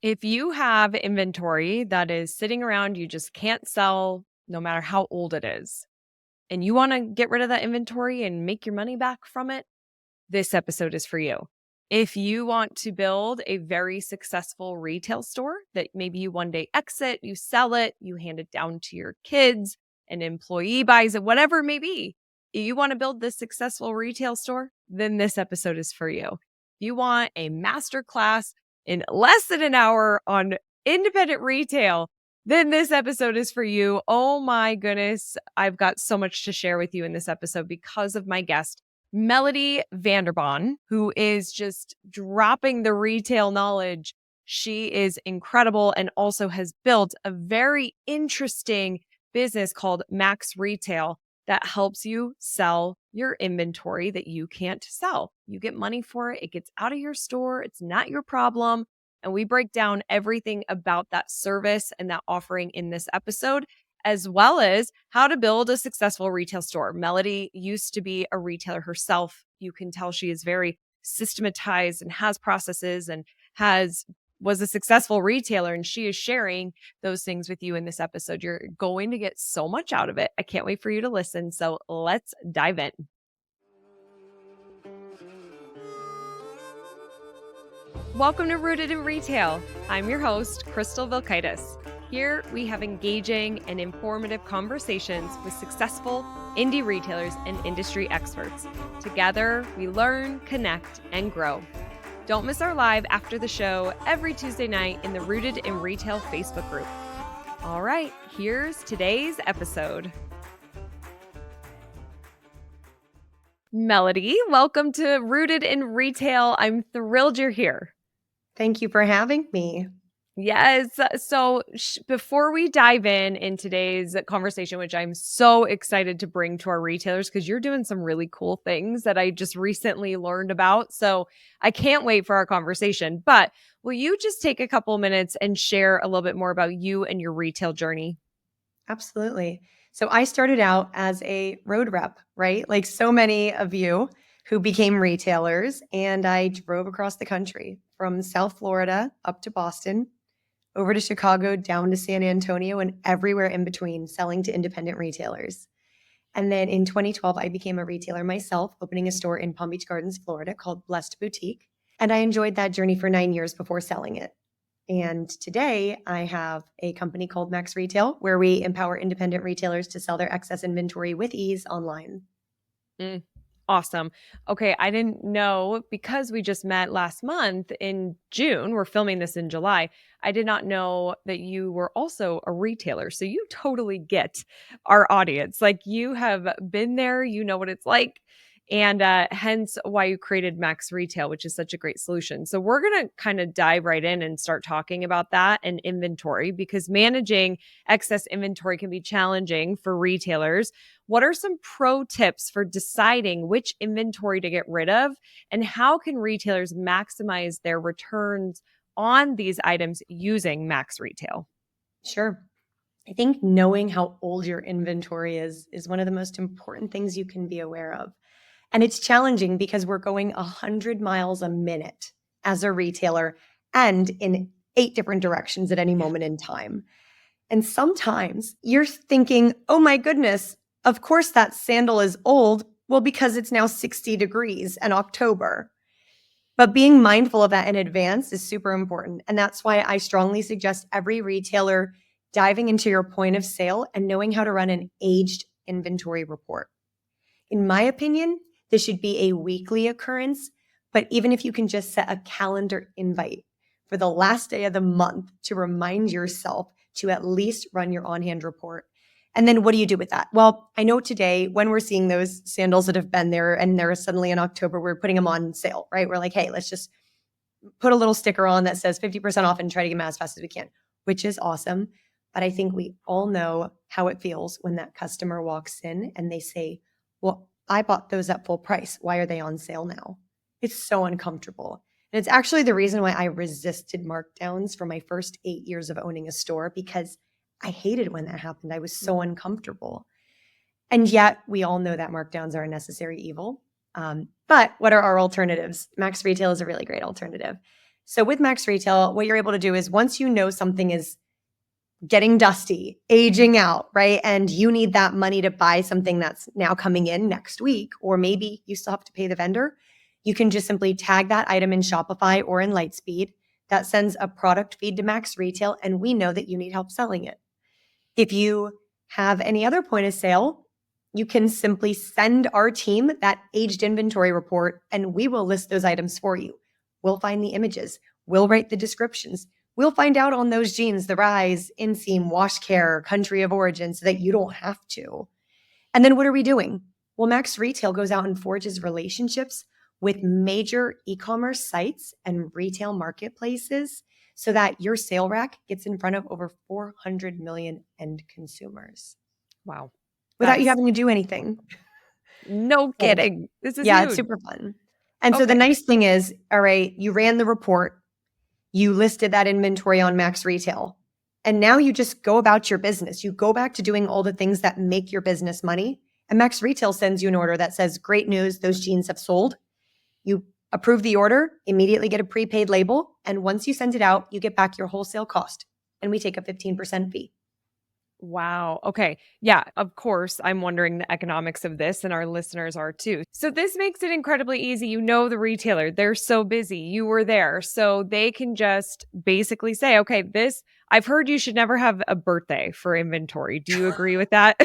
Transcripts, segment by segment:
If you have inventory that is sitting around, you just can't sell no matter how old it is, and you want to get rid of that inventory and make your money back from it, this episode is for you. If you want to build a very successful retail store that maybe you one day exit, you sell it, you hand it down to your kids, an employee buys it, whatever it may be, you want to build this successful retail store, then this episode is for you. If you want a masterclass in less than an hour on independent retail, then this episode is for you. Oh my goodness. I've got so much to share with you in this episode because of my guest, Melodie Baan, who is just dropping the retail knowledge. She is incredible and also has built a very interesting business called Max Retail that helps you sell your inventory that you can't sell. You get money for it. It gets out of your store. It's not your problem. And we break down everything about that service and that offering in this episode, as well as how to build a successful retail store. Melodie used to be a retailer herself. You can tell she is very systematized and has processes and was a successful retailer, and she is sharing those things with you in this episode. You're going to get so much out of it. I can't wait for you to listen. So let's dive in. Welcome to Rooted in Retail. I'm your host, Crystal Vilkaitis. Here we have engaging and informative conversations with successful indie retailers and industry experts. Together, we learn, connect, and grow. Don't miss our live after the show every Tuesday night in the Rooted in Retail Facebook group. All right, here's today's episode. Melodie, welcome to Rooted in Retail. I'm thrilled you're here. Thank you for having me. Yes. So before we dive in today's conversation, which I'm so excited to bring to our retailers, because you're doing some really cool things that I just recently learned about. So I can't wait for our conversation. But will you just take a couple minutes and share a little bit more about you and your retail journey? Absolutely. So I started out as a road rep, right? Like so many of you who became retailers, and I drove across the country from South Florida up to Boston, over to Chicago, down to San Antonio, and everywhere in between, selling to independent retailers. And then in 2012, I became a retailer myself, opening a store in Palm Beach Gardens, Florida called Blessed Boutique. And I enjoyed that journey for 9 years before selling it. And today I have a company called Max Retail, where we empower independent retailers to sell their excess inventory with ease online. Awesome. Okay, I didn't know, because we just met last month in June. We're filming this in July. I did not know that you were also a retailer. So you totally get our audience. Like, you have been there, you know what it's like. And hence why you created Max Retail, which is such a great solution. So we're going to kind of dive right in and start talking about that and inventory, because managing excess inventory can be challenging for retailers. What are some pro tips for deciding which inventory to get rid of, and how can retailers maximize their returns on these items using Max Retail? Sure. I think knowing how old your inventory is one of the most important things you can be aware of. And it's challenging because we're going 100 miles a minute as a retailer and in 8 different directions at any moment in time. And sometimes you're thinking, oh my goodness, of course that sandal is old. Well, because it's now 60 degrees in October. But being mindful of that in advance is super important. And that's why I strongly suggest every retailer diving into your point of sale and knowing how to run an aged inventory report. In my opinion, this should be a weekly occurrence, but even if you can just set a calendar invite for the last day of the month to remind yourself to at least run your on-hand report. And then what do you do with that? Well, I know today when we're seeing those sandals that have been there and they're suddenly in October, we're putting them on sale, right? We're like, hey, let's just put a little sticker on that says 50% off and try to get them as fast as we can, which is awesome. But I think we all know how it feels when that customer walks in and they say, well, I bought those at full price. Why are they on sale now? It's so uncomfortable. And it's actually the reason why I resisted markdowns for my first 8 years of owning a store, because I hated when that happened. I was so uncomfortable. And yet we all know that markdowns are a necessary evil. But what are our alternatives? Max Retail is a really great alternative. So with Max Retail, what you're able to do is once you know something is getting dusty, aging out, right? And you need that money to buy something that's now coming in next week, or maybe you still have to pay the vendor, you can just simply tag that item in Shopify or in Lightspeed. That sends a product feed to Max Retail, and we know that you need help selling it. If you have any other point of sale, you can simply send our team that aged inventory report, and we will list those items for you. We'll find the images. We'll write the descriptions. We'll find out on those jeans, the rise, inseam, wash care, country of origin, so that you don't have to. And then what are we doing? Well, Max Retail goes out and forges relationships with major e-commerce sites and retail marketplaces so that your sale rack gets in front of over 400 million end consumers. Wow. Without you having to do anything. No kidding. This is yeah, huge. It's super fun. And so the nice thing is, all right, you ran the report, you listed that inventory on Max Retail, and now you just go about your business. You go back to doing all the things that make your business money. And Max Retail sends you an order that says, great news, those jeans have sold. You approve the order, immediately get a prepaid label. And once you send it out, you get back your wholesale cost. And we take a 15% fee. Wow. Okay. Yeah, of course, I'm wondering the economics of this, and our listeners are too. So this makes it incredibly easy. You know the retailer, they're so busy. You were there. So they can just basically say, okay, I've heard you should never have a birthday for inventory. Do you agree with that?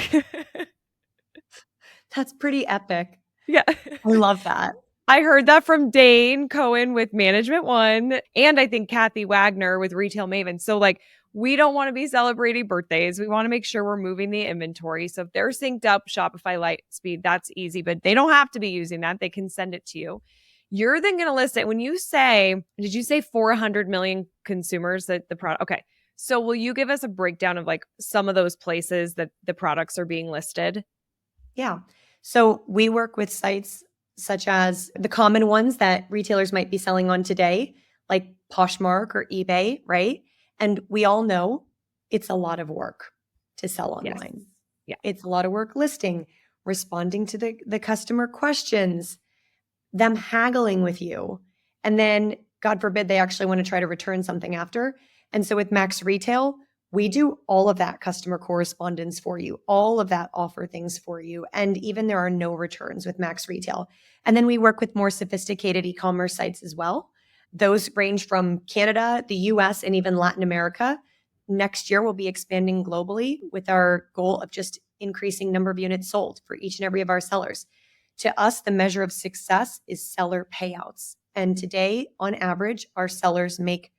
That's pretty epic. Yeah. I love that. I heard that from Dane Cohen with Management One, and I think Kathy Wagner with Retail Mavens. So we don't want to be celebrating birthdays. We want to make sure we're moving the inventory. So if they're synced up Shopify Lightspeed, that's easy, but they don't have to be using that. They can send it to you. You're then going to list it. When you say, did you say 400 million consumers that the product? Okay. So will you give us a breakdown of some of those places that the products are being listed? Yeah. So we work with sites such as the common ones that retailers might be selling on today, like Poshmark or eBay, right? And we all know it's a lot of work to sell online. Yes. Yeah. It's a lot of work listing, responding to the customer questions, them haggling with you. And then, God forbid, they actually want to try to return something after. And so with Max Retail, we do all of that customer correspondence for you, all of that offer things for you. And even there are no returns with Max Retail. And then we work with more sophisticated e-commerce sites as well. Those range from Canada, the US, and even Latin America. Next year, we'll be expanding globally with our goal of just increasing number of units sold for each and every of our sellers. To us, the measure of success is seller payouts. And today, on average, our sellers make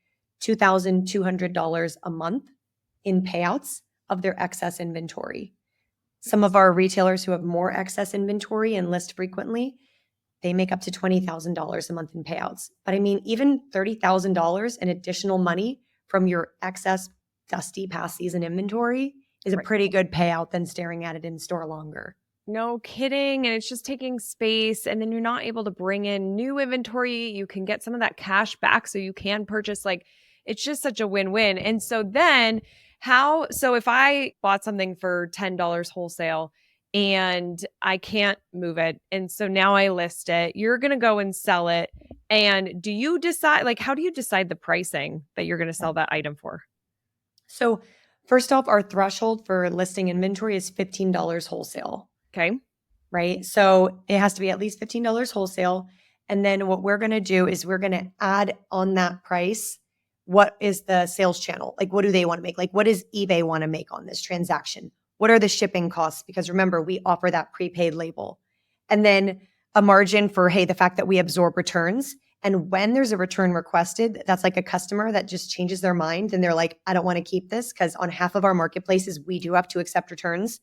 $2,200 a month in payouts of their excess inventory. Some of our retailers who have more excess inventory and list frequently, they make up to $20,000 a month in payouts. But I mean, even $30,000 in additional money from your excess dusty past season inventory is a pretty good payout than staring at it in store longer. No kidding. And it's just taking space. And then you're not able to bring in new inventory. You can get some of that cash back so you can purchase. It's just such a win-win. And so then so if I bought something for $10 wholesale and I can't move it, and so now I list it, you're going to go and sell it. And do you decide, how do you decide the pricing that you're going to sell that item for? So first off, our threshold for listing inventory is $15 wholesale. Okay. Right. So it has to be at least $15 wholesale. And then what we're going to do is we're going to add on that price. What is the sales channel? What do they want to make? What does eBay want to make on this transaction? What are the shipping costs? Because remember, we offer that prepaid label. And then a margin for, hey, the fact that we absorb returns. And when there's a return requested, that's like a customer that just changes their mind and they're like, I don't want to keep this because on half of our marketplaces, we do have to accept returns.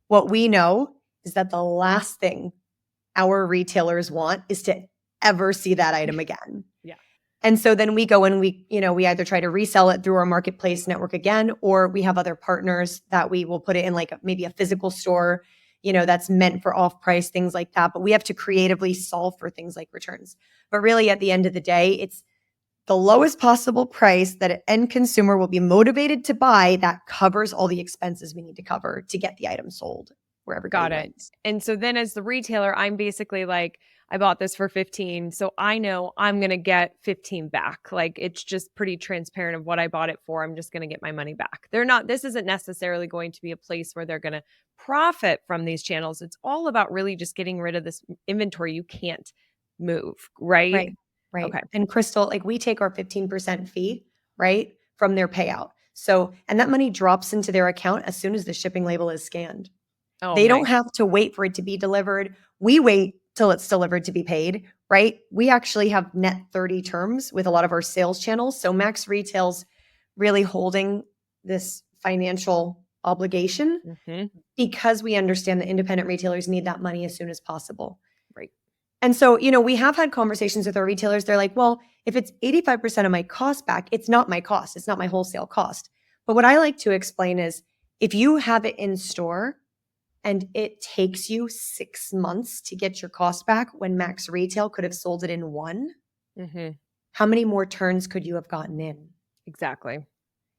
What we know is that the last thing our retailers want is to ever see that item again. Yeah. And so then we go and we either try to resell it through our marketplace network again, or we have other partners that we will put it in maybe a physical store, that's meant for off-price, things like that. But we have to creatively solve for things like returns. But really at the end of the day, it's the lowest possible price that an end consumer will be motivated to buy that covers all the expenses we need to cover to get the item sold wherever. Got it. And so then as the retailer, I'm basically I bought this for 15, so I know I'm going to get 15 back. Like it's just pretty transparent of what I bought it for. I'm just going to get my money back. This isn't necessarily going to be a place where they're going to profit from these channels. It's all about really just getting rid of this inventory you can't move, right? Right. Right. Okay. And Crystal, like we take our 15% fee, right, from their payout. So, and that money drops into their account as soon as the shipping label is scanned. Oh, They nice. don't have to wait for it to be delivered. We wait till it's delivered to be paid, right? We actually have net 30 terms with a lot of our sales channels. So Max Retail's really holding this financial obligation because we understand that independent retailers need that money as soon as possible. Right. And so, we have had conversations with our retailers. They're like, well, if it's 85% of my cost back, it's not my cost. It's not my wholesale cost. But what I like to explain is if you have it in store and it takes you 6 months to get your cost back when Max Retail could have sold it in one, how many more turns could you have gotten in? Exactly.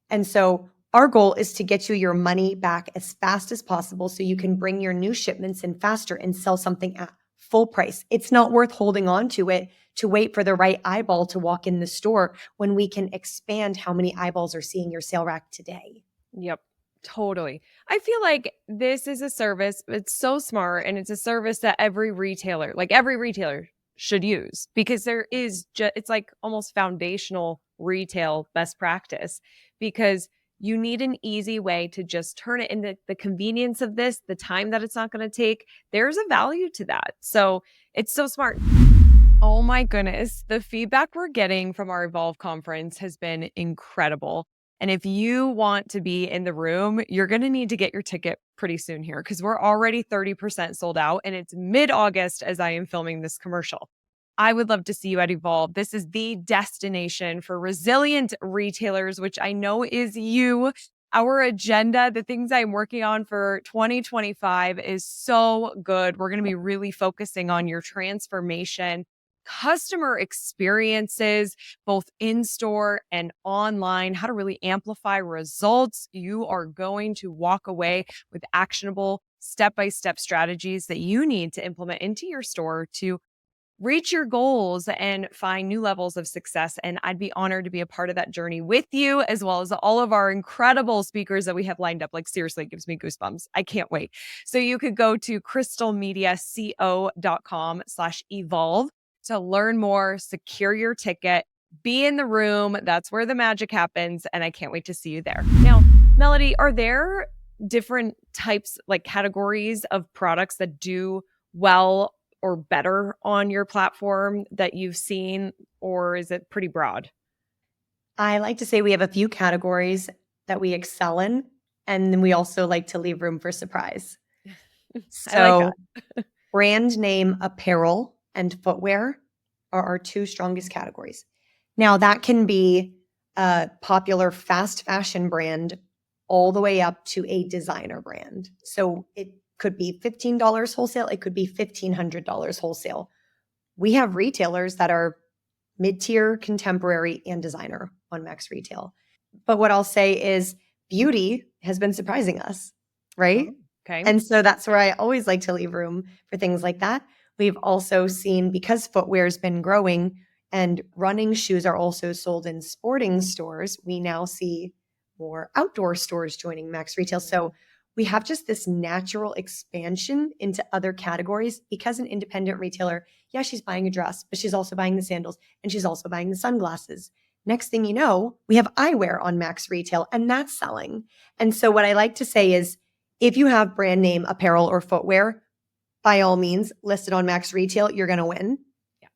And so our goal is to get you your money back as fast as possible so you can bring your new shipments in faster and sell something at full price. It's not worth holding on to it to wait for the right eyeball to walk in the store when we can expand how many eyeballs are seeing your sale rack today. Yep. Totally. I feel like this is a service. It's so smart, and it's a service that every retailer should use because it's like almost foundational retail best practice because you need an easy way to just turn it into the convenience of this, the time that it's not going to take. There's a value to that. So it's so smart. Oh my goodness. The feedback we're getting from our Evolve conference has been incredible. And if you want to be in the room, you're going to need to get your ticket pretty soon here because we're already 30% sold out and it's mid-August as I am filming this commercial. I would love to see you at Evolve. This is the destination for resilient retailers, which I know is you. Our agenda, the things I'm working on for 2025 is so good. We're going to be really focusing on your transformation, customer experiences, both in store and online, how to really amplify results. You are going to walk away with actionable step-by-step strategies that you need to implement into your store to reach your goals and find new levels of success. And I'd be honored to be a part of that journey with you, as well as all of our incredible speakers that we have lined up. Like, seriously, it gives me goosebumps. I can't wait. So you could go to crystalmediaco.com/evolve to learn more, secure your ticket, be in the room. That's where the magic happens. And I can't wait to see you there. Now, Melodie, are there different types, like categories of products that do well or better on your platform that you've seen, or is it pretty broad? I like to say we have a few categories that we excel in, and then we also like to leave room for surprise. I like So that. brand name apparel and footwear are our two strongest categories. Now that can be a popular fast fashion brand all the way up to a designer brand. So it could be $15 wholesale. It could be $1,500 wholesale. We have retailers that are mid-tier, contemporary, and designer on Max Retail. But what I'll say is beauty has been surprising us, right? Oh, okay. And so that's where I always like to leave room for things like that. We've also seen, because footwear has been growing and running shoes are also sold in sporting stores, we now see more outdoor stores joining Max Retail. So we have just this natural expansion into other categories because an independent retailer, yeah, she's buying a dress, but she's also buying the sandals and she's also buying the sunglasses. Next thing you know, we have eyewear on Max Retail and that's selling. And so what I like to say is if you have brand name apparel or footwear, by all means, list it on Max Retail, you're going to win. Yeah.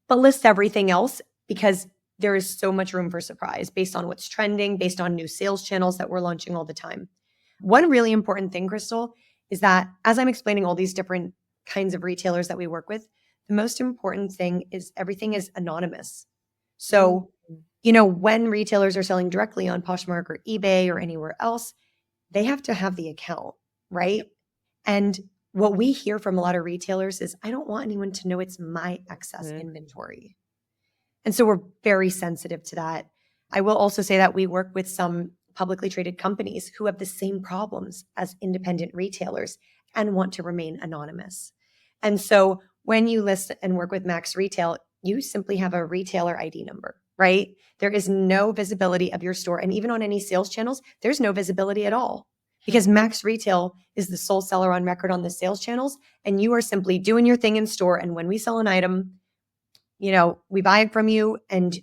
But list everything else because there is so much room for surprise based on what's trending, based on new sales channels that we're launching all the time. One really important thing, Crystal, is that as I'm explaining all these different kinds of retailers that we work with, the most important thing is everything is anonymous. So, when retailers are selling directly on Poshmark or eBay or anywhere else, they have to have the account, right? And what we hear from a lot of retailers is, I don't want anyone to know it's my excess inventory. And so we're very sensitive to that. I will also say that we work with some publicly traded companies who have the same problems as independent retailers and want to remain anonymous. And so when you list and work with Max Retail, you simply have a retailer ID number, right? There is no visibility of your store. And even on any sales channels, there's no visibility at all because Max Retail is the sole seller on record on the sales channels. And you are simply doing your thing in store. And when we sell an item, we buy it from you and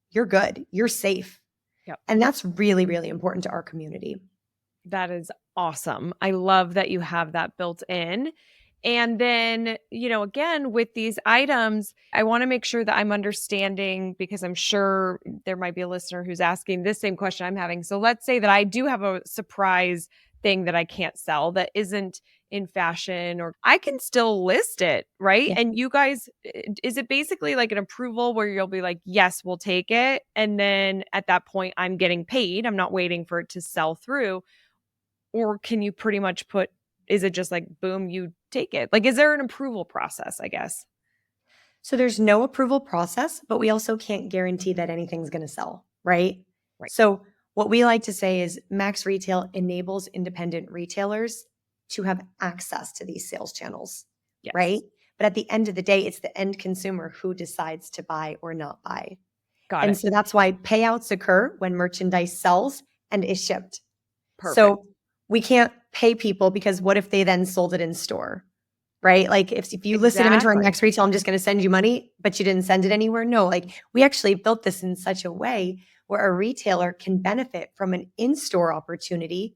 you're good. You're safe. Yep. And that's really, really important to our community. That is awesome. I love that you have that built in. And then, again, with these items, I want to make sure that I'm understanding because I'm sure there might be a listener who's asking this same question I'm having. So let's say that I do have a surprise thing that I can't sell that isn't in fashion, or I can still list it, right? Yeah. And you guys, is it basically like an approval where you'll be like, yes, we'll take it. And then at that point, I'm getting paid. I'm not waiting for it to sell through. Or can you pretty much is it just like, boom, you take it? Like, is there an approval process, I guess? So there's no approval process, but we also can't guarantee that anything's going to sell, right? Right. So what we like to say is Max Retail enables independent retailers to have access to these sales channels, Yes. right? But at the end of the day, it's the end consumer who decides to buy or not buy. Got And it. so that's why payouts occur when merchandise sells and is shipped. Perfect. So we can't pay people because what if they then sold it in store, right? Like if you listed inventory on Max Retail, I'm just going to send you money, but you didn't send it anywhere. No, like we actually built this in such a way where a retailer can benefit from an in-store opportunity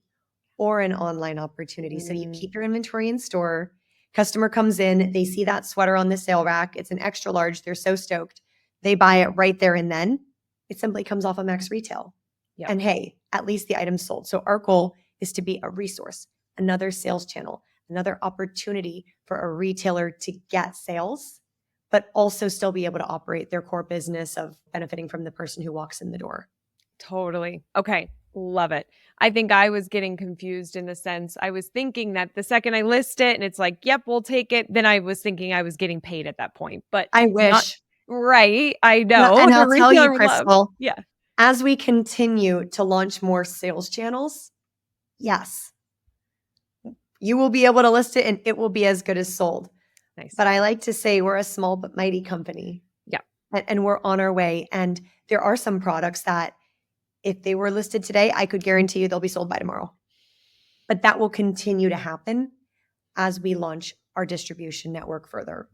or an online opportunity. So you keep your inventory in store, customer comes in, they see that sweater on the sale rack. It's an extra large. They're so stoked. They buy it right there and then. It simply comes off of Max Retail. Yep. And hey, at least the item's sold. So our goal is to be a resource, another sales channel, another opportunity for a retailer to get sales, but also still be able to operate their core business of benefiting from the person who walks in the door. Totally. Okay. Love it. I think I was getting confused in the sense I was thinking that the second I list it and it's like, yep, we'll take it. Then I was thinking I was getting paid at that point, but I wish. Right. I know. And I'll tell you, would Crystal, love. Yeah. as we continue to launch more sales channels, yes, you will be able to list it and it will be as good as sold. Nice. But I like to say we're a small but mighty company. Yeah. And we're on our way. And there are some products that if they were listed today, I could guarantee you they'll be sold by tomorrow. But that will continue to happen as we launch our distribution network further.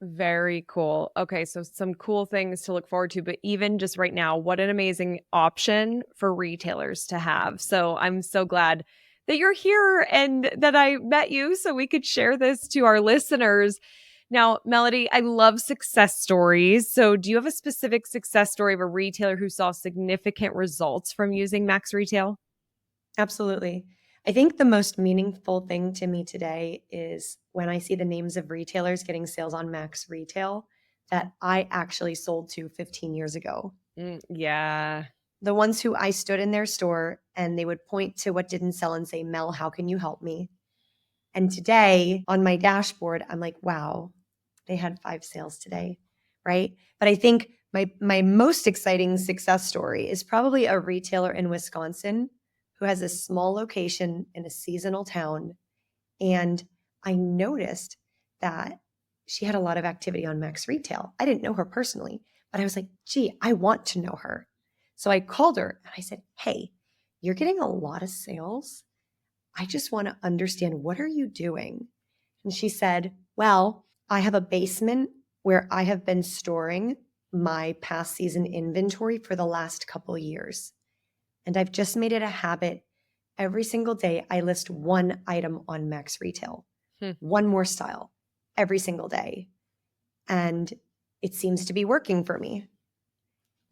Very cool. Okay, so some cool things to look forward to, but even just right now, what an amazing option for retailers to have. So I'm so glad that you're here and that I met you so we could share this to our listeners. Now, Melodie, I love success stories. So do you have a specific success story of a retailer who saw significant results from using Max Retail? Absolutely. I think the most meaningful thing to me today is when I see the names of retailers getting sales on Max Retail that I actually sold to 15 years ago. Yeah. The ones who I stood in their store and they would point to what didn't sell and say, Mel, how can you help me? And today on my dashboard, I'm like, wow, they had 5 sales today, right? But I think my most exciting success story is probably a retailer in Wisconsin who has a small location in a seasonal town. And I noticed that she had a lot of activity on Max Retail. I didn't know her personally, but I was like, gee, I want to know her. So I called her and I said, hey, you're getting a lot of sales. I just want to understand, what are you doing? And she said, well, I have a basement where I have been storing my past season inventory for the last couple of years. And I've just made it a habit. Every single day, I list one item on Max Retail, one more style every single day. And it seems to be working for me.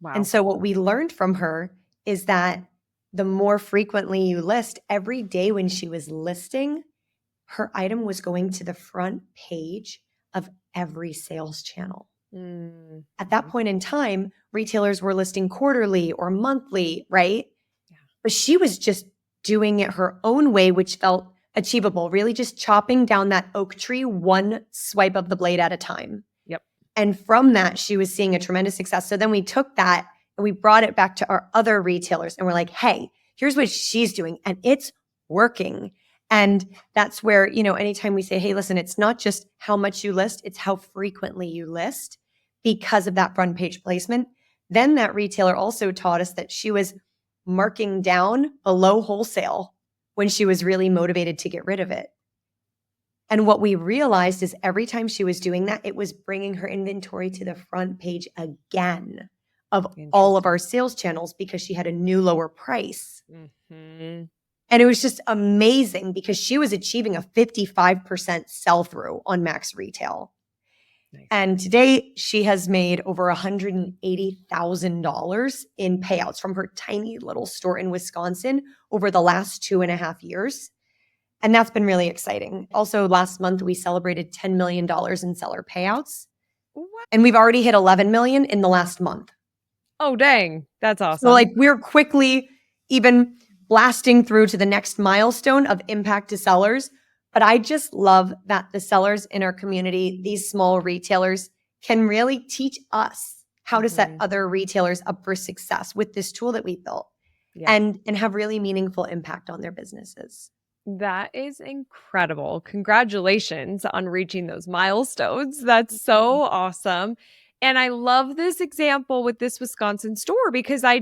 Wow. And so what we learned from her is that the more frequently you list, every day when she was listing, her item was going to the front page of every sales channel. At that point in time, retailers were listing quarterly or monthly, right? Yeah. But she was just doing it her own way, which felt achievable, really just chopping down that oak tree one swipe of the blade at a time. Yep. And from that, she was seeing a tremendous success. So then we took that and we brought it back to our other retailers and we're like, hey, here's what she's doing and it's working. And that's where, anytime we say, hey, listen, it's not just how much you list, it's how frequently you list because of that front page placement. Then that retailer also taught us that she was marking down below wholesale when she was really motivated to get rid of it. And what we realized is every time she was doing that, it was bringing her inventory to the front page again of all of our sales channels because she had a new lower price. Mm-hmm. And it was just amazing because she was achieving a 55% sell-through on Max Retail. Nice. And today she has made over $180,000 in payouts from her tiny little store in Wisconsin over the last 2.5 years. And that's been really exciting. Also, last month, we celebrated $10 million in seller payouts. What? And we've already hit 11 million in the last month. Oh, dang. That's awesome. So we're quickly even blasting through to the next milestone of impact to sellers. But I just love that the sellers in our community, these small retailers, can really teach us how to set other retailers up for success with this tool that we built and have really meaningful impact on their businesses. That is incredible. Congratulations on reaching those milestones. That's so awesome. And I love this example with this Wisconsin store because I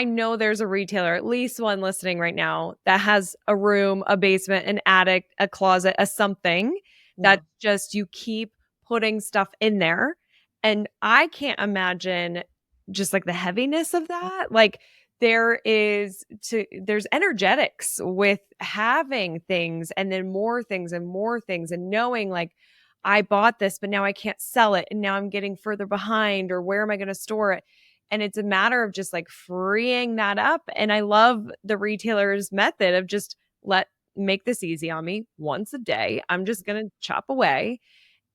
know there's a retailer, at least one listening right now, that has a room, a basement, an attic, a closet, a something that just you keep putting stuff in there. And I can't imagine just like the heaviness of that. Like there's energetics with having things and then more things and more things and knowing like, I bought this, but now I can't sell it. And now I'm getting further behind, or where am I going to store it? And it's a matter of just like freeing that up. And I love the retailer's method of just make this easy on me once a day. I'm just going to chop away.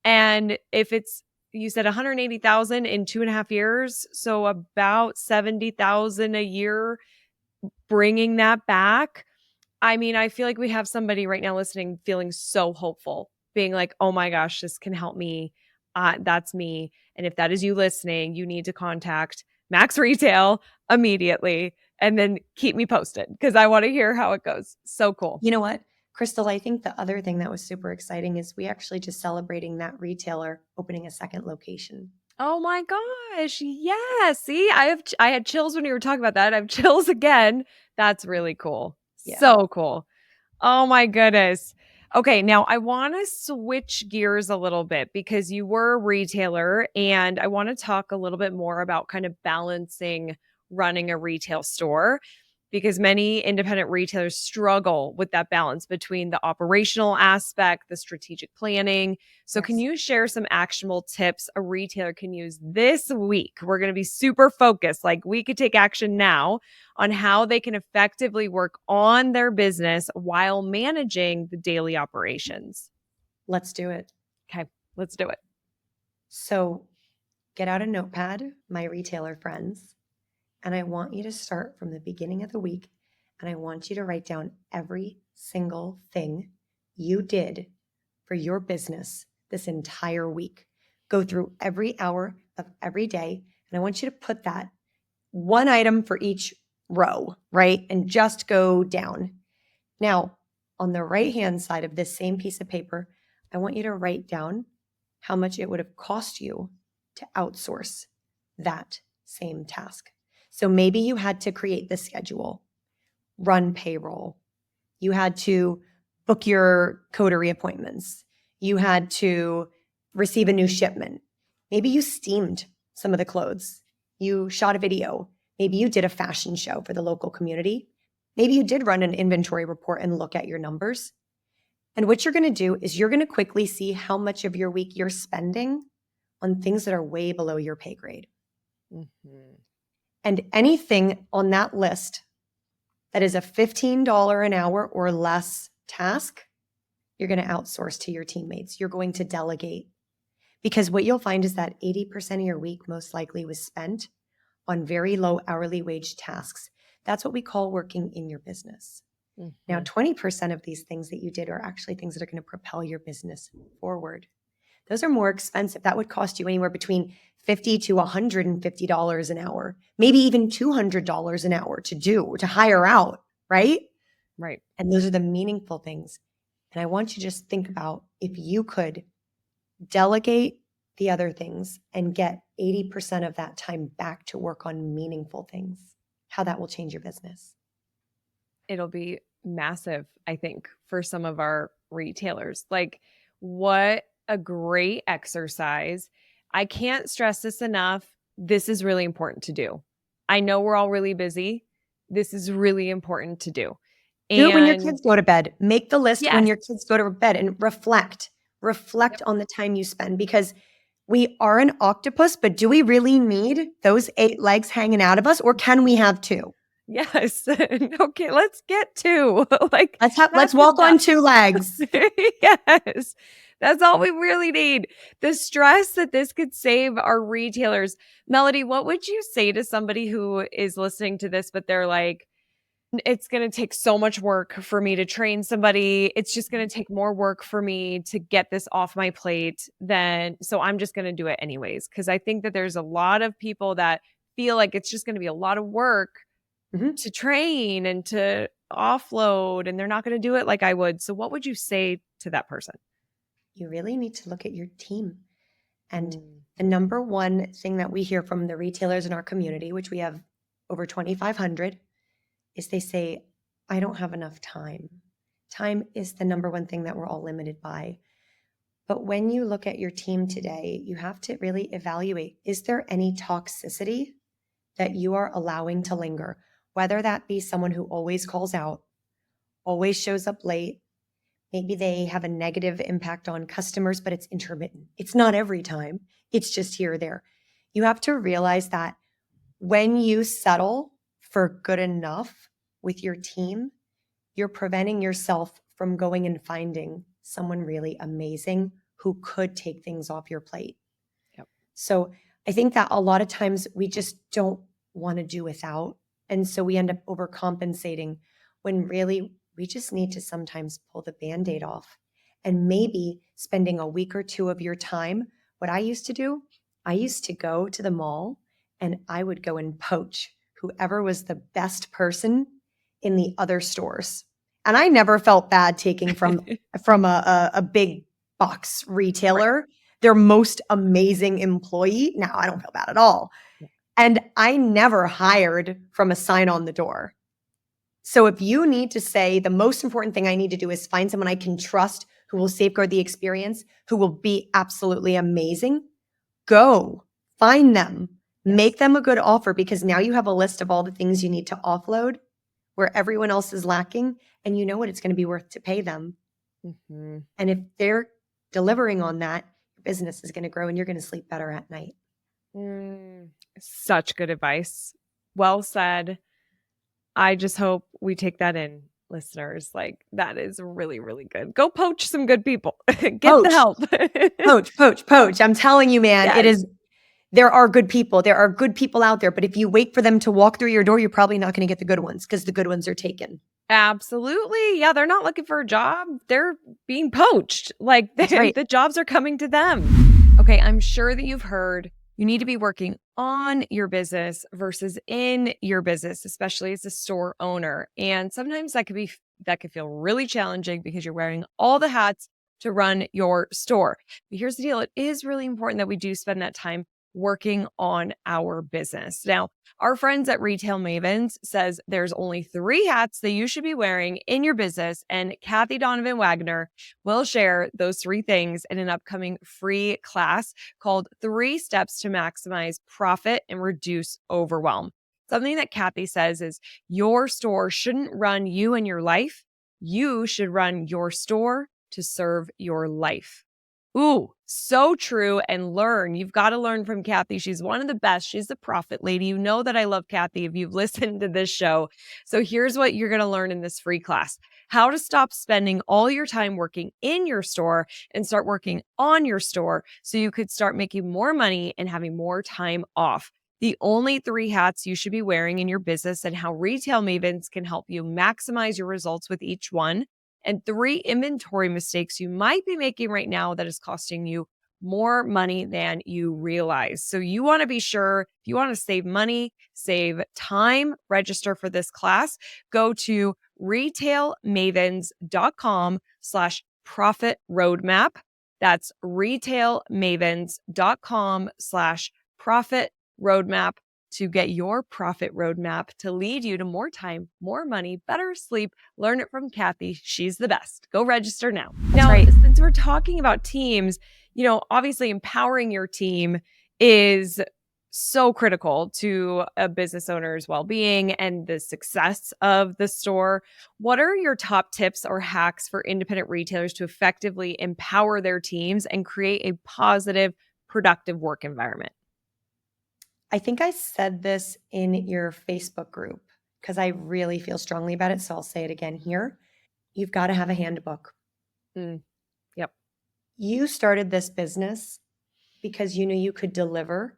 And if you said 180,000 in 2.5 years, so about 70,000 a year, bringing that back. I mean, I feel like we have somebody right now listening feeling so hopeful, being like, oh my gosh, this can help me. That's me. And if that is you listening, you need to contact Max Retail immediately and then keep me posted because I want to hear how it goes. So cool. You know what, Crystal, I think the other thing that was super exciting is we actually just celebrating that retailer opening a second location. Oh my gosh. Yes. See, I had chills when you were talking about that. I have chills again. That's really cool. Yeah. So cool. Oh my goodness. Okay, now I want to switch gears a little bit because you were a retailer and I want to talk a little bit more about kind of balancing running a retail store because many independent retailers struggle with that balance between the operational aspect, the strategic planning. So can you share some actionable tips a retailer can use this week? We're going to be super focused, like we could take action now on how they can effectively work on their business while managing the daily operations. Let's do it. Okay, let's do it. So get out a notepad, my retailer friends, and I want you to start from the beginning of the week, and I want you to write down every single thing you did for your business this entire week. Go through every hour of every day, and I want you to put that one item for each row, right? And just go down. Now, on the right-hand side of this same piece of paper, I want you to write down how much it would have cost you to outsource that same task. So maybe you had to create the schedule, run payroll. You had to book your coterie appointments. You had to receive a new shipment. Maybe you steamed some of the clothes. You shot a video. Maybe you did a fashion show for the local community. Maybe you did run an inventory report and look at your numbers. And what you're going to do is you're going to quickly see how much of your week you're spending on things that are way below your pay grade. Mm-hmm. And anything on that list that is a $15 an hour or less task, you're going to outsource to your teammates. You're going to delegate. Because what you'll find is that 80% of your week most likely was spent on very low hourly wage tasks. That's what we call working in your business. Mm-hmm. Now, 20% of these things that you did are actually things that are going to propel your business forward. Those are more expensive. That would cost you anywhere between $50 to $150 an hour, maybe even $200 an hour to hire out, right? Right. And those are the meaningful things. And I want you to just think about if you could delegate the other things and get 80% of that time back to work on meaningful things, how that will change your business. It'll be massive, I think, for some of our retailers. Like, what a great exercise. I can't stress this enough. This is really important to do. I know we're all really busy. This is really important to do. Do it when your And kids go to bed. Make the list when yes, your kids go to bed and reflect. Reflect on the time you spend, because we are an octopus, but do we really need those 8 legs hanging out of us, or can we have 2? yes. Okay, let's get to like Let's that's walk on enough. 2 legs. Yes. That's all we really need. The stress that this could save our retailers. Melodie, what would you say to somebody who is listening to this, but they're like, it's going to take so much work for me to train somebody. It's just going to take more work for me to get this off my plate so I'm just going to do it anyways. Cause I think that there's a lot of people that feel like it's just going to be a lot of work to train and to offload, and they're not going to do it like I would. So what would you say to that person? You really need to look at your team. And the number one thing that we hear from the retailers in our community, which we have over 2,500, is they say, I don't have enough time. Time is the number one thing that we're all limited by. But when you look at your team today, you have to really evaluate, is there any toxicity that you are allowing to linger? Whether that be someone who always calls out, always shows up late, maybe they have a negative impact on customers, but it's intermittent. It's not every time. It's just here or there. You have to realize that when you settle for good enough with your team, you're preventing yourself from going and finding someone really amazing who could take things off your plate. Yep. So I think that a lot of times we just don't want to do without. And so we end up overcompensating when really we just need to sometimes pull the Band-Aid off and maybe spending a week or 2 of your time. What I used to do, I used to go to the mall and I would go and poach whoever was the best person in the other stores. And I never felt bad taking from a big box retailer, their most amazing employee. Now I don't feel bad at all. And I never hired from a sign on the door. So if you need to say the most important thing I need to do is find someone I can trust who will safeguard the experience, who will be absolutely amazing, go find them, make them a good offer, because now you have a list of all the things you need to offload where everyone else is lacking, and you know what it's going to be worth to pay them. Mm-hmm. And if they're delivering on that, your business is going to grow and you're going to sleep better at night. Such good advice. Well said. I just hope we take that in, listeners. Like, that is really, really good. Go poach some good people. Get the help. Poach. I'm telling you, man, yes. There are good people. There are good people out there. But if you wait for them to walk through your door, you're probably not going to get the good ones because the good ones are taken. Absolutely. Yeah, they're not looking for a job. They're being poached. Like, the jobs are coming to them. Okay, I'm sure that you've heard you need to be working on your business versus in your business, especially as a store owner. And sometimes that could feel really challenging because you're wearing all the hats to run your store. But here's the deal. It is really important that we do spend that time working on our business. Now, our friends at Retail Mavens says there's only 3 hats that you should be wearing in your business, and Kathy Donovan Wagner will share those 3 things in an upcoming free class called 3 Steps to Maximize Profit and Reduce Overwhelm. Something that Kathy says is your store shouldn't run you and your life. You should run your store to serve your life. Ooh, so true. And learn. You've got to learn from Kathy. She's one of the best. She's the profit lady. You know that I love Kathy if you've listened to this show. So here's what you're going to learn in this free class: how to stop spending all your time working in your store and start working on your store so you could start making more money and having more time off. The only 3 hats you should be wearing in your business and how Retail Mavens can help you maximize your results with each one. And 3 inventory mistakes you might be making right now that is costing you more money than you realize. So you want to be sure, if you want to save money, save time, register for this class, go to retailmavens.com/profit roadmap. That's retailmavens.com/profit roadmap to get your profit roadmap to lead you to more time, more money, better sleep. Learn it from Kathy. She's the best. Go register now. That's right. Since we're talking about teams, obviously empowering your team is so critical to a business owner's well-being and the success of the store. What are your top tips or hacks for independent retailers to effectively empower their teams and create a positive, productive work environment? I think I said this in your Facebook group because I really feel strongly about it. So I'll say it again here. You've got to have a handbook. Yep. You started this business because you knew you could deliver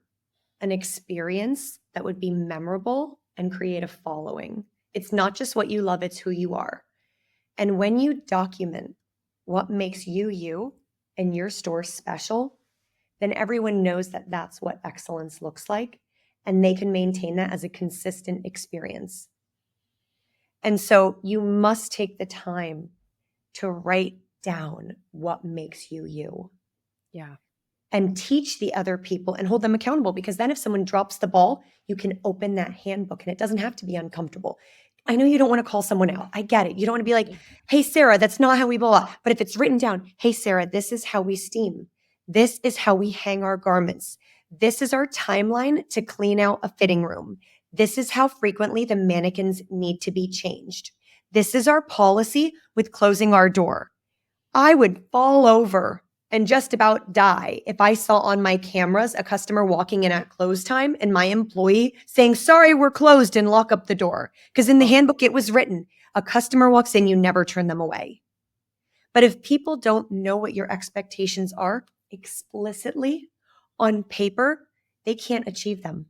an experience that would be memorable and create a following. It's not just what you love, it's who you are. And when you document what makes you and your store special, then everyone knows that that's what excellence looks like, and they can maintain that as a consistent experience. And so you must take the time to write down what makes you. Yeah. And teach the other people and hold them accountable, because then if someone drops the ball, you can open that handbook and it doesn't have to be uncomfortable. I know you don't want to call someone out. I get it. You don't want to be like, hey, Sarah, that's not how we blah. But if it's written down, hey, Sarah, this is how we steam. This is how we hang our garments. This is our timeline to clean out a fitting room. This is how frequently the mannequins need to be changed. This is our policy with closing our door. I would fall over and just about die if I saw on my cameras a customer walking in at close time and my employee saying, sorry, we're closed, and lock up the door. Because in the handbook, it was written, a customer walks in, you never turn them away. But if people don't know what your expectations are explicitly on paper, they can't achieve them.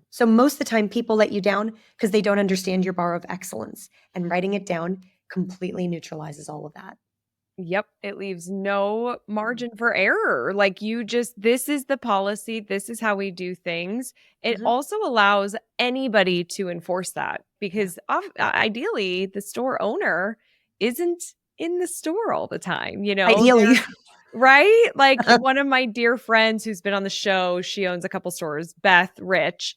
So most of the time, people let you down because they don't understand your bar of excellence. And writing it down completely neutralizes all of that. Yep. It leaves no margin for error. Like this is the policy. This is how we do things. It also allows anybody to enforce that, because ideally the store owner isn't in the store all the time, Ideally. right? Like one of my dear friends who's been on the show, she owns a couple stores, Beth Rich,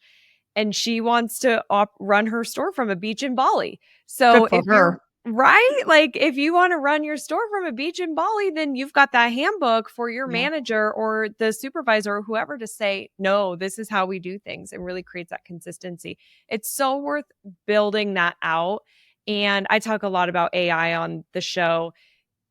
and she wants to run her store from a beach in Bali. So if you're right, like if you want to run your store from a beach in Bali, then you've got that handbook for your manager or the supervisor or whoever to say, no, this is how we do things, and really creates that consistency. It's so worth building that out. And I talk a lot about AI on the show.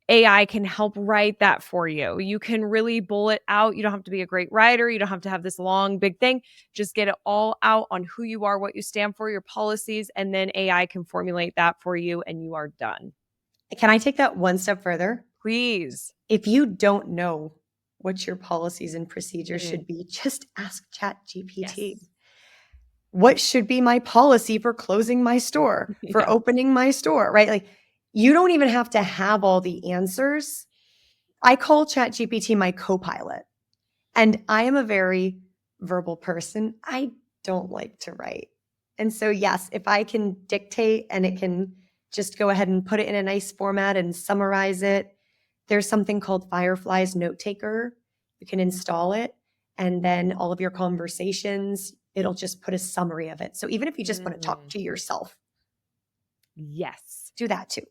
AI can help write that for you. You can really bullet out. You don't have to be a great writer. You don't have to have this long, big thing. Just get it all out on who you are, what you stand for, your policies, and then AI can formulate that for you and you are done. Can I take that one step further? Please. If you don't know what your policies and procedures should be, just ask ChatGPT. Yes. What should be my policy for closing my store, for opening my store, right? Like, you don't even have to have all the answers. I call ChatGPT my co-pilot. And I am a very verbal person. I don't like to write. And so, yes, if I can dictate and it can just go ahead and put it in a nice format and summarize it, there's something called Firefly's Note Taker. You can install it. And then all of your conversations, it'll just put a summary of it. So even if you just want to talk to yourself, yes, do that too.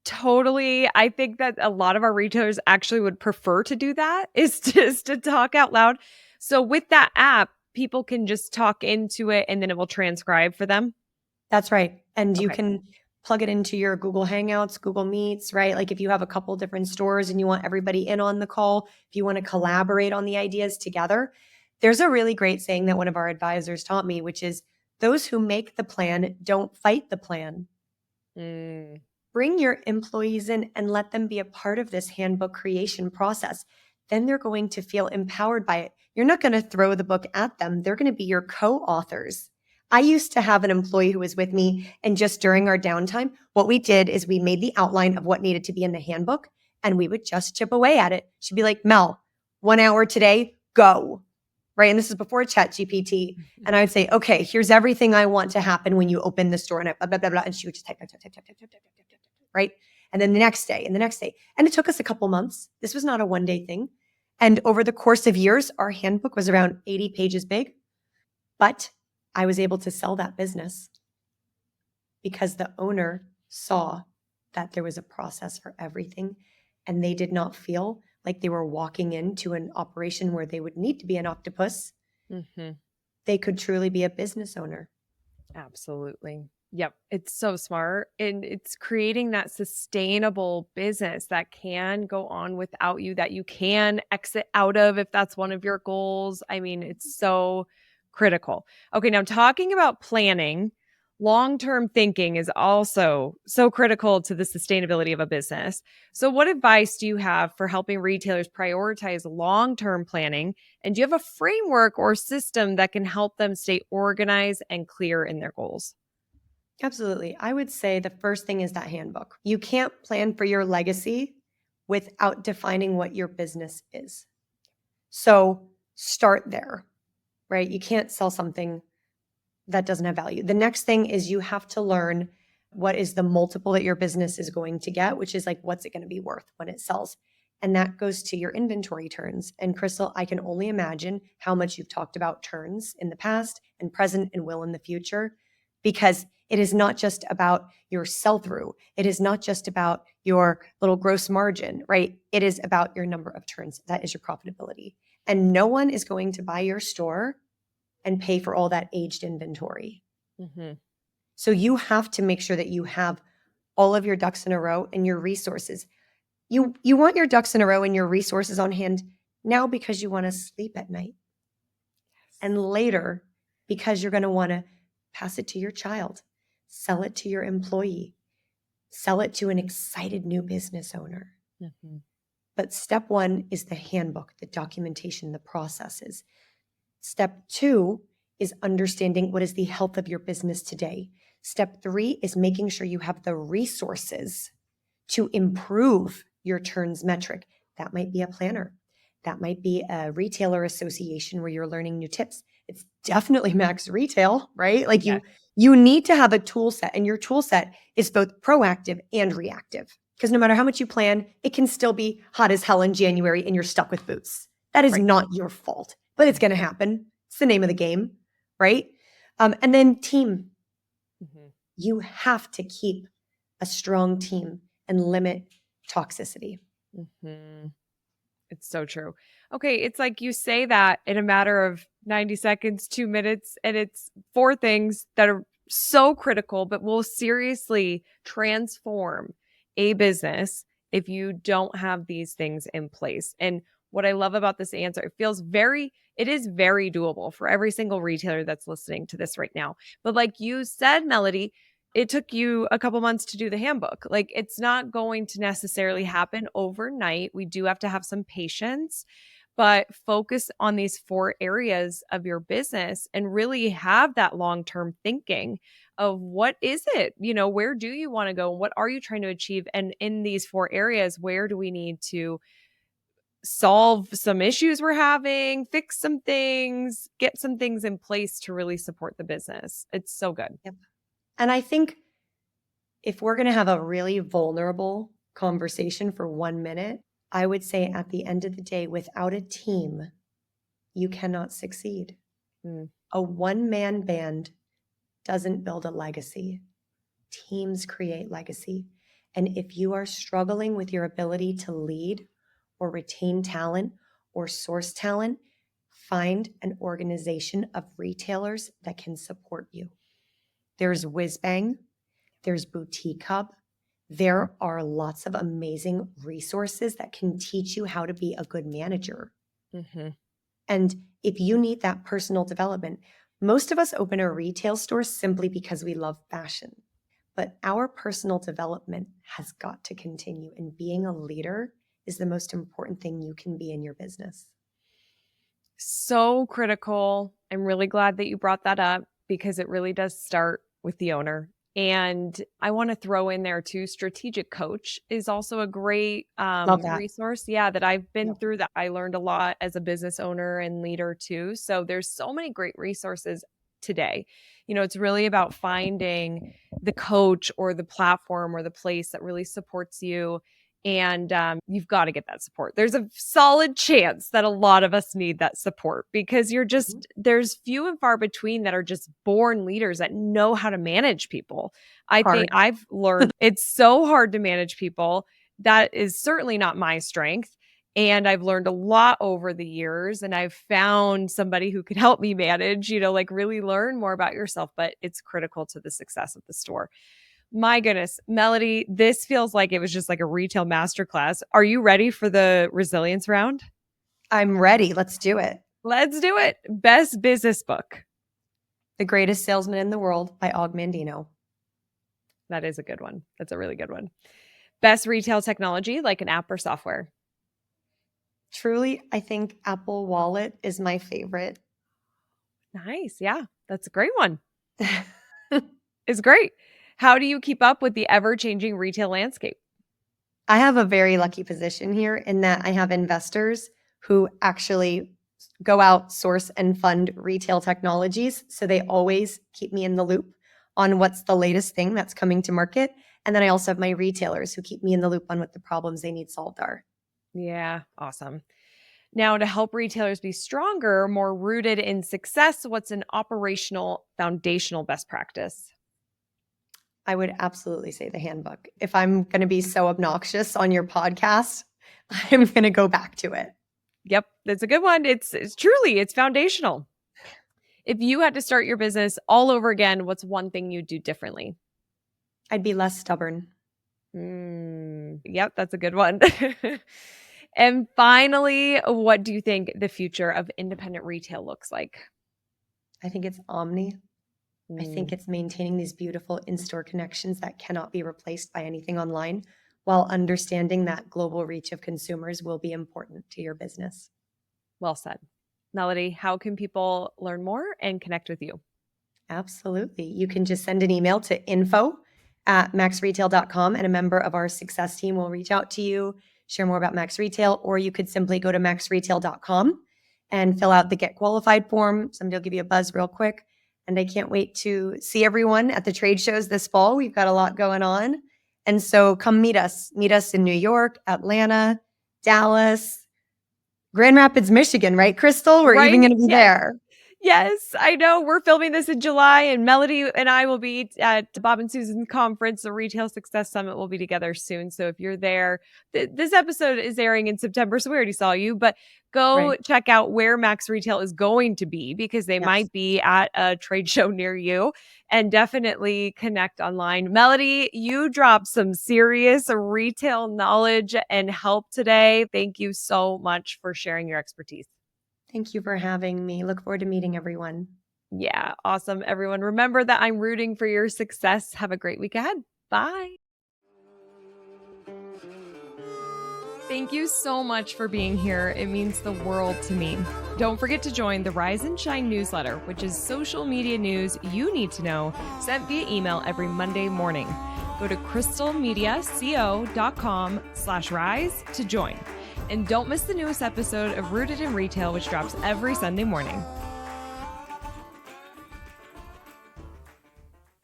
Totally. I think that a lot of our retailers actually would prefer to do that, is just to talk out loud. So with that app, people can just talk into it and then it will transcribe for them. That's right. And you can plug it into your Google Hangouts, Google Meets, right? Like if you have a couple different stores and you want everybody in on the call, if you want to collaborate on the ideas together, there's a really great saying that one of our advisors taught me, which is, those who make the plan don't fight the plan. Bring your employees in and let them be a part of this handbook creation process. Then they're going to feel empowered by it. You're not going to throw the book at them. They're going to be your co-authors. I used to have an employee who was with me, and just during our downtime, what we did is we made the outline of what needed to be in the handbook, and we would just chip away at it. She'd be like, Mel, 1 hour today, go. Right. And this is before ChatGPT. And I would say, okay, here's everything I want to happen when you open the store, and blah, blah, blah, blah. And she would just type, type, type, type, type, type, type, type, type, type, right. And then the next day and the next day. And it took us a couple months. This was not a one-day thing. And over the course of years, our handbook was around 80 pages big. But I was able to sell that business because the owner saw that there was a process for everything, and they did not feel like they were walking into an operation where they would need to be an octopus. Mm-hmm. They could truly be a business owner. Absolutely. Yep. It's so smart. And it's creating that sustainable business that can go on without you, that you can exit out of if that's one of your goals. I mean, it's so critical. Okay. Now, talking about planning, long-term thinking is also so critical to the sustainability of a business. So, what advice do you have for helping retailers prioritize long-term planning? And do you have a framework or system that can help them stay organized and clear in their goals? Absolutely. I would say the first thing is that handbook. You can't plan for your legacy without defining what your business is. So start there, right? You can't sell something that doesn't have value. The next thing is you have to learn what is the multiple that your business is going to get, which is like, what's it going to be worth when it sells? And that goes to your inventory turns. And Crystal, I can only imagine how much you've talked about turns in the past and present and will in the future, because it is not just about your sell through. It is not just about your little gross margin, right? It is about your number of turns. That is your profitability. And no one is going to buy your store and pay for all that aged inventory. Mm-hmm. So you have to make sure that you have all of your ducks in a row and your resources. You want your ducks in a row and your resources on hand now because you want to sleep at night. And later because you're going to want to pass it to your child, sell it to your employee, sell it to an excited new business owner. Mm-hmm. But step one is the handbook, the documentation, the processes. Step two is understanding what is the health of your business today. Step three is making sure you have the resources to improve your turns metric. That might be a planner. That might be a retailer association where you're learning new tips. It's definitely Max Retail, right? Like Yes. you need to have a tool set, and your tool set is both proactive and reactive. Because no matter how much you plan, it can still be hot as hell in January and you're stuck with boots. That is Right. not your fault, but it's going to happen. It's the name of the game, right? And then team. Mm-hmm. You have to keep a strong team and limit toxicity. Mm-hmm. It's so true. Okay, it's like you say that in a matter of 90 seconds, 2 minutes, and it's four things that are so critical, but will seriously transform a business if you don't have these things in place. And what I love about this answer, it is very doable for every single retailer that's listening to this right now. But like you said, Melody, it took you a couple months to do the handbook. Like it's not going to necessarily happen overnight. We do have to have some patience, but focus on these four areas of your business and really have that long-term thinking of what is it? Where do you want to go? What are you trying to achieve? And in these four areas, where do we need to solve some issues we're having, fix some things, get some things in place to really support the business? It's so good. Yep. And I think if we're going to have a really vulnerable conversation for 1 minute, I would say at the end of the day, without a team, you cannot succeed. A one-man band doesn't build a legacy. Teams create legacy. And if you are struggling with your ability to lead or retain talent or source talent, find an organization of retailers that can support you. There's Whizbang, there's Boutique Hub. There are lots of amazing resources that can teach you how to be a good manager. Mm-hmm. And if you need that personal development, most of us open a retail store simply because we love fashion. But our personal development has got to continue, and being a leader is the most important thing you can be in your business. So critical. I'm really glad that you brought that up because it really does start with the owner. And I want to throw in there too, strategic coach is also a great Love that. resource. Yeah, that I've been Yep. through, that I learned a lot as a business owner and leader too. So there's so many great resources today. It's really about finding the coach or the platform or the place that really supports you. And you've got to get that support. There's a solid chance that a lot of us need that support because there's few and far between that are just born leaders that know how to manage people. I think Hard. I've learned it's so hard to manage people. That is certainly not my strength. And I've learned a lot over the years, and I've found somebody who could help me manage, like really learn more about yourself, but it's critical to the success of the store. My goodness, Melodie, this feels like it was just like a retail masterclass. Are you ready for the resilience round? I'm ready. Let's do it. Let's do it. Best business book. The Greatest Salesman in the World by Og Mandino. That is a good one. That's a really good one. Best retail technology, like an app or software. Truly, I think Apple Wallet is my favorite. Nice. Yeah, that's a great one. It's great. How do you keep up with the ever-changing retail landscape? I have a very lucky position here in that I have investors who actually go out, source, and fund retail technologies. So they always keep me in the loop on what's the latest thing that's coming to market. And then I also have my retailers who keep me in the loop on what the problems they need solved are. Yeah, awesome. Now, to help retailers be stronger, more rooted in success, what's an operational, foundational best practice? I would absolutely say the handbook. If I'm going to be so obnoxious on your podcast, I'm going to go back to it. Yep, that's a good one. It's truly, it's foundational. If you had to start your business all over again, what's one thing you'd do differently? I'd be less stubborn. Yep, that's a good one. And finally, what do you think the future of independent retail looks like? I think it's omni. I think it's maintaining these beautiful in-store connections that cannot be replaced by anything online, while understanding that global reach of consumers will be important to your business. Well said. Melodie, how can people learn more and connect with you? Absolutely. You can just send an email to info@maxretail.com and a member of our success team will reach out to you, share more about Max Retail, or you could simply go to maxretail.com and fill out the Get Qualified form. Somebody will give you a buzz real quick. And I can't wait to see everyone at the trade shows this fall. We've got a lot going on. And so come meet us. Meet us in New York, Atlanta, Dallas, Grand Rapids, Michigan, right, Crystal? We're even going to be there. Yes, I know. We're filming this in July, and Melodie and I will be at Bob and Susan's conference. The Retail Success Summit will be together soon. So if you're there, this episode is airing in September, so we already saw you. But go check out where Max Retail is going to be, because they might be at a trade show near you, and definitely connect online. Melodie, you dropped some serious retail knowledge and help today. Thank you so much for sharing your expertise. Thank you for having me. Look forward to meeting everyone. Yeah, awesome. Everyone, remember that I'm rooting for your success. Have a great week ahead. Bye. Thank you so much for being here. It means the world to me. Don't forget to join the Rise and Shine newsletter, which is social media news you need to know, sent via email every Monday morning. Go to crystalmediaco.com/rise to join. And don't miss the newest episode of Rooted in Retail, which drops every Sunday morning.